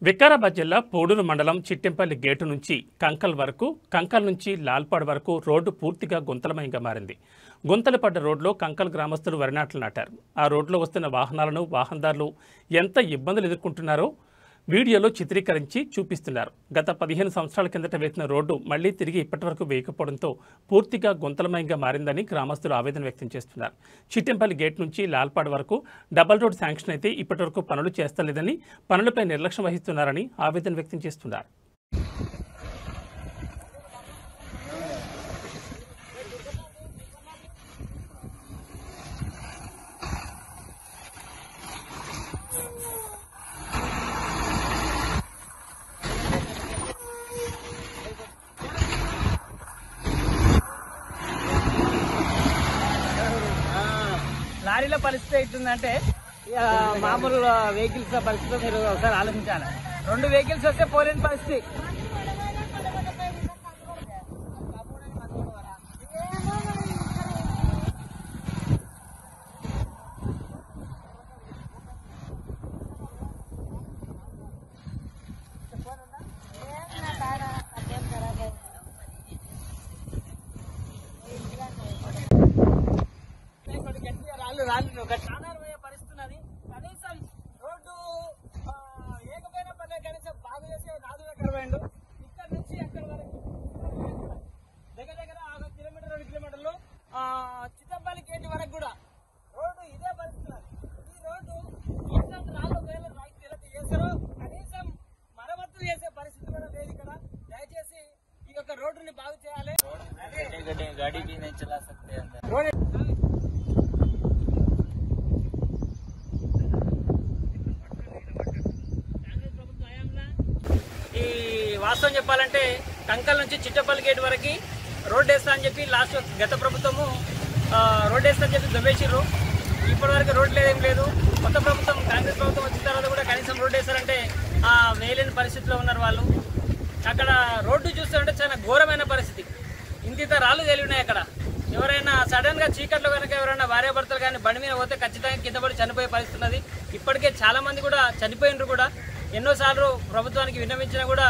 వికారాబాద్ జిల్లా పోడూరు మండలం చిట్టెంపల్లి గేటు నుంచి కంకల్ వరకు, కంకల్ నుంచి లాల్పాడ్ వరకు రోడ్డు పూర్తిగా గుంతలమయంగా మారింది. గుంతలు పడ్డ రోడ్లో కంకల్ గ్రామస్తులు వరి నాట్లు నాటారు. ఆ రోడ్లో వస్తున్న వాహనాలను వాహనదారులు ఎంత ఇబ్బందులు ఎదుర్కొంటున్నారో వీడియోలో చిత్రీకరించి చూపిస్తున్నారు. గత 15 సంవత్సరాల కిందట వేసిన రోడ్డు మళ్లీ తిరిగి ఇప్పటివరకు వేయకపోవడంతో పూర్తిగా గుంతలమయంగా మారిందని గ్రామస్తులు ఆవేదన వ్యక్తం చేస్తున్నారు. చిట్టెంపల్లి గేట్ నుంచి లాల్పాడ్ వరకు డబల్ రోడ్ శాంక్షన్ అయితే ఇప్పటివరకు పనులు చేస్తలేదని, పనులపై నిర్లక్ష్యం వహిస్తున్నారని ఆవేదన వ్యక్తం చేస్తున్నారు. లారీల పరిస్థితి అవుతుందంటే మామూలు వెహికల్స్ పరిస్థితి మీరు ఒకసారి ఆలోచించాలి. 2 వెహికల్స్ వస్తే పోలేని పరిస్థితి. చానారమయ్యే పరిస్థితున్నది. కనీసం రోడ్డు ఏకపోయినా పర్లేదు, కనీసం బాగు చేసే నాదుకరమైండు. ఇక్కడ నుంచి అక్కడ వరకు దగ్గర 1 కిలోమీటర్ 2 కిలోమీటర్లు చిట్టంపల్లి గేట్ వరకు కూడా రోడ్డు ఇదే పరిస్థితి. ఈ రోడ్డు ఎట్లాంటి 4,000 రైతు చేస్తారో కనీసం మరమ్మతులు చేసే పరిస్థితి కూడా లేదు ఇక్కడ. దయచేసి ఈ యొక్క రోడ్డుని బాగు చేయాలి. ఈ వాస్తవం చెప్పాలంటే కంకల్ నుంచి చిట్టపల్లి గేట్ వరకు రోడ్ వేస్తా అని చెప్పి గత ప్రభుత్వము రోడ్ వేస్తా అని చెప్పి దొబ్బేసిర్రు. ఇప్పటి వరకు రోడ్ లేదేం లేదు. కొత్త ప్రభుత్వం కాంగ్రెస్ ప్రభుత్వం వచ్చిన తర్వాత కూడా కనీసం రోడ్ వేస్తారంటే వేయలేని పరిస్థితిలో ఉన్నారు వాళ్ళు. అక్కడ రోడ్డు చూస్తుంటే చాలా ఘోరమైన పరిస్థితి. ఇంత రాళ్ళు తేలినాయి అక్కడ. ఎవరైనా సడన్ గా చీకట్లో కనుక ఎవరైనా భార్యాభర్తలు కానీ బండి మీద పోతే ఖచ్చితంగా కింద పడి చనిపోయే పరిస్థితి ఉన్నది. ఇప్పటికే చాలా మంది కూడా చనిపోయినరు కూడా. ఎన్నోసార్లు ప్రభుత్వానికి విన్నవించినా కూడా